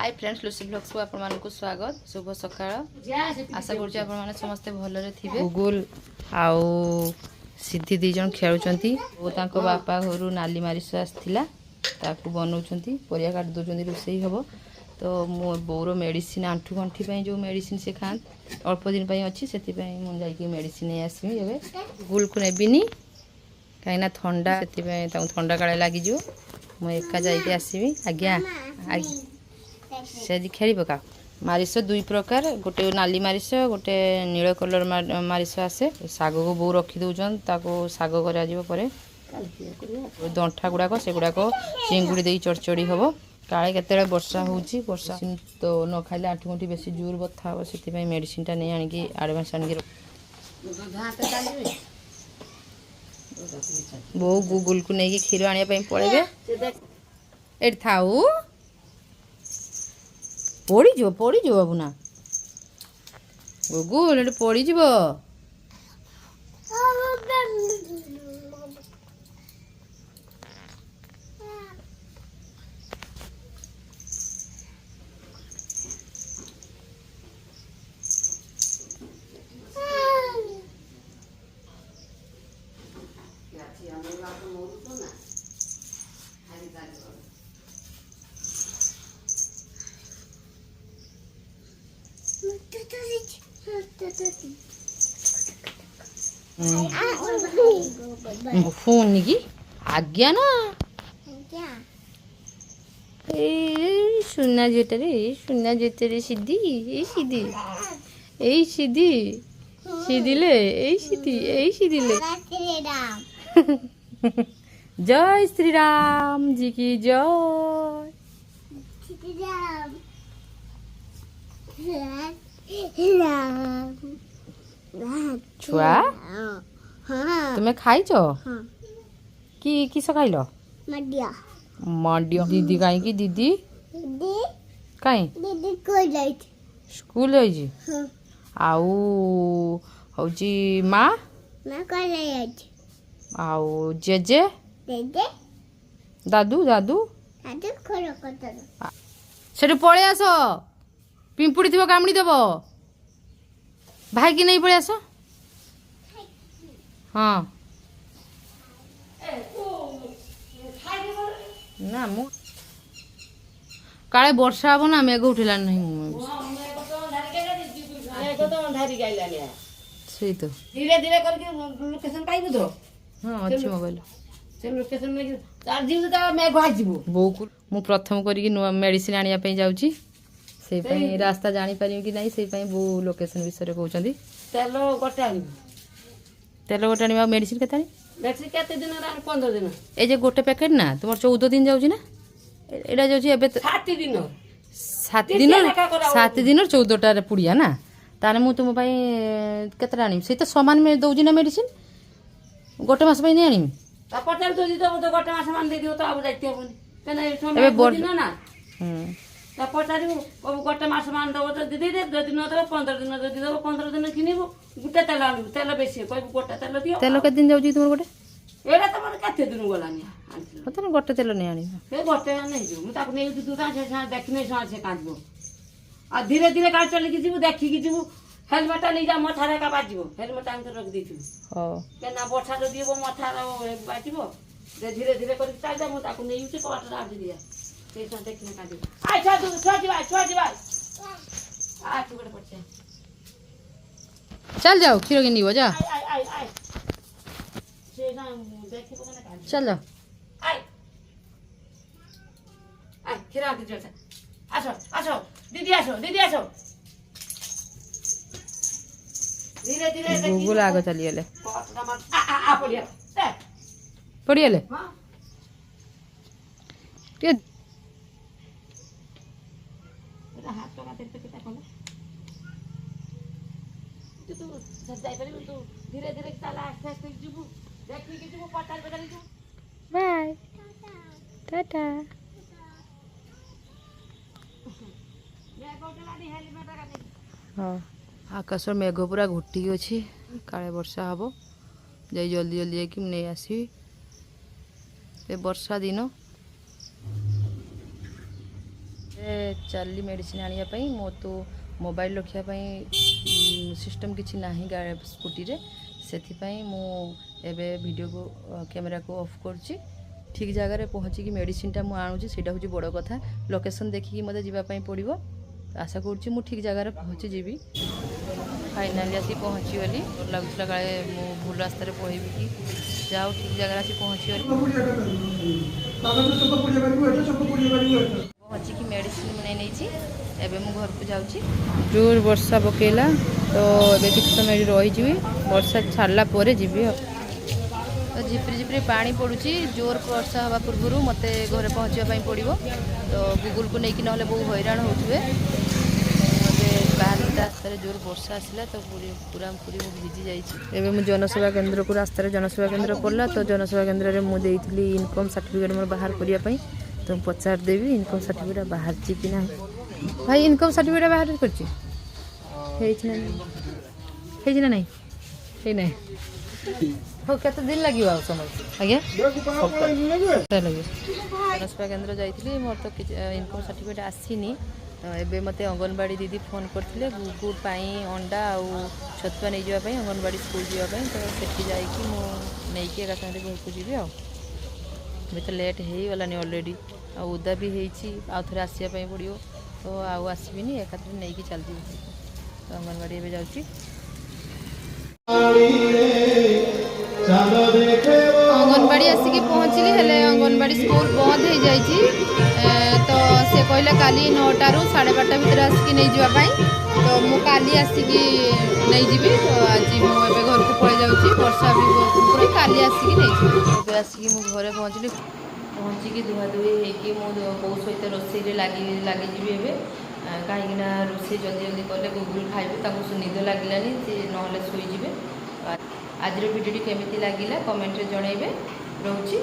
Hi friends Lucy blogs को आपण मानकु स्वागत। शुभ सकाळ। आशा करूची आपण माने समस्त भलरे थिबे। गुगुल आउ सिद्धि दी जन खेलुचंती ओ तांको बापा घरु नाली मारिस आस्थिला ताकू बनौचंती परिया काट दोचंती रोसई हबो। तो मो बोरो मेडिसिन आंठू गंठी पई जो मेडिसिन से खान अल्प दिन पई अछि सेति पई मु जाई के मेडिसिन नै आसमी एबे गुगुल को नेबिनी काइना ठंडा सेति पई ता ठंडा काळे लागी जो मु एका जाई के आसीबी। आज्ञा से खेल पका मारिस दुई प्रकार गोटे नाली मारिस गोटे नील कलर मारिस आसे साग को बो रखी दौन ताको साग कर दंठा गुड़ाक से गुड़ाक चिंगुड़ी दे चढ़चड़ी हम काले केते वर्षा होची वर्षा तो न खाइले आंठू गंठी बेसी जोर बथा हम से मेडिसिन टा नहीं आनिकी आडभांस आनिकी बो गुगुल को नहीं क्षीर आने पड़े ए थाऊ पड़ी जो बाबू ना गुगुल एट पड़ी जीव फोन की आज्ञा ना ए सुना जेतरे सिद्धि ए सिद्धि ए सिद्धि सिद्धिले ए सिद्धिले जय श्री राम जी की जय छुआ तुम्हें खाइच कि किस खाइल मंडिया दीदी कहीं की दीदी कहीं स्कूल जाइए आउ हौजी माँ आउ जेजे दादू दादू से पड़े आस पिंपुड़ी थी कामुड़ी देव भाई की नहीं पड़े आस हाँ ना मु काले वर्षा हम ना मेघ उठिला नहीं सही तो धीरे धीरे करके लोकेशन पाइबु तो हाँ अच्छी मोबाइल से लोकेशन में चार्जिंग तो मेघ आइबो बो को मु प्रथम करी मेडिसिन आनिया पई जाउची से पई रास्ता जानि पारियो कि नहीं से पई बो लोकेशन विषय कहउचंदी तेल गोटे आनिबो तेल गोटे आनिबा मेडिसिन केतानी बैटरी केते दिन रा 15 दिन ए जे गोटे पैकेट ना तुम 14 दिन जाउची ना एडा जाउची एबे 7 दिन 7 दिन 14 टा पुड़िया ना ताने मु तुम पई केतरा आनी से तो समान में दउजी ना मेडिसिन गोटे मास पई नहीं आनी ता पचार तो दी तो गोटे मास मान दे दियो तो अब जाइते होनी केना समय दिन ना ता पचार अब गोटे मास मान दो तो दे दे 2 दिन तो 15 दिन दे दो 15 दिन किनिबो गुटे तेल आनिबो तेल बेसी कोइ गोटे तेल दियो तेल के दिन जाउची तुम गोटे एडा तो मन केते दिन गलानी आनथिलो पता गोटे तेल नहीं आनी ए गोटे नहीं जो मु ताको नै दूधा से देखने से काटबो आ धीरे धीरे गाड़ी चली की जीवु देखी की जीवु हेलमेट ले जा मथारे का बाजिबो हेलमेट आन रख दी थी हो केना बोठा रो दिबो मथारा बाजिबो जे धीरे धीरे कर चल जा मु ताको नै यूज कोट राज दिया से देखने का दी आ छोड़ भाई आ टुकड़े पड़ছে चल जाओ खीरो के नियो जा आई से ना देखिबो केना का चल जाओ आई खीरा दे जा आसो दीदी आसो धीरे धीरे गुगुल आगे चलिए पड़िए धीरे धीरे चला आस्ते आस्ते जीवु देखि कि जीवु पटार बेटा जीवु बाय टाटा हाँ आकाश मेघ पूरा घोटिकी अच्छी काले वर्षा हम जाई जल्दी जल्दी जाकि नहीं आसबि ए वर्षा दिन चली मेडिसिन आने मो तो मोबाइल रखापी सिस्टम किसी ना स्कूटी रे से मुझे वीडियो को कैमेरा को ऑफ कर ठीक जगह पहुँचिकी मेडिसिनटा मुझे आणुची से हूँ बड़ कथा लोकेशन देखिकी मत जावाई पड़ो आशा करुँची मु ठीक जगह पहुँची जीवी फाइनाली आसी पहुँची गली लगुला काले मु भूल रास्त पढ़ी कि जाओ ठीक जगह आसी पहुँची गली पहुँचिकी मेडिसिन नहीं एबे मु घर को जाऊँगी जोर वर्षा पकेला तो एबे किसी समय रही वर्षा छाड़ला पर जीवी तो झिपरी झिपरी पानी पड़ुची जोर वर्षा हवा पूर्व मत घर पहुँचापी पड़ो तो गूगल को लेकिन ना बहुत हैरान होते बाहर रास्तार जोर वर्षा आसला तो पूरा पूरी भिजी जाइए मुझे जनसेवा केन्द्र को रास्तार जनसेवा केन्द्र पड़ा तो जनसेवा केन्द्र में मुझे इनकम सर्टिफिकेट मोर बाहर करने तो पचार देवी इनकम सर्टिफिकेट बाहर कि ना भाई इनकम सर्टिफिकेट बाहर कर ना हो केते दिन लगे समय आज्ञा लगे जनसेवा केन्द्र जाइए मोर तो इनकम सर्टिफिकेट आसीनी तो एबे मते अंगनवाड़ी दीदी फोन करते गुगुल अंडा आ छतुआ नहीं जावाई अंगनवाड़ी स्कूल जावाई तो सेठी जाइकी मुझे एका साथ घर को जीवी आबे तो लेट हो गलानी ऑलरेडी आ उदा भी होती आउ थे आसापी पड़ो तो आसबिनी एकाथरे नहीं चलती तो अंगनवाड़ी एबे जाऊँगी अंगनवाड़ी आसिकी पहुँचली हेले अंगनवाड़ी स्कूल बंद हो जाइए तो से कहले काली 9टा ରୁ 12:30 भितर आसिकी नहीं जावाई तो मु काली आसिकी नहीं जीवी तो आज मुझे घर को पड़े जाऊँगी वर्षा भी पूरा काली आसिकी नहीं जीवी आसिकी मु घरे पहुँचिकी धुआधुई होगी मो बो सहित रोषे लगिजी एवं कहीं रोषे जल्दी जल्दी कले गुगुल खाइबे निद लगिलानी ना शोजे आज वीडियो केमी लगे कमेंट जनइबे रोची।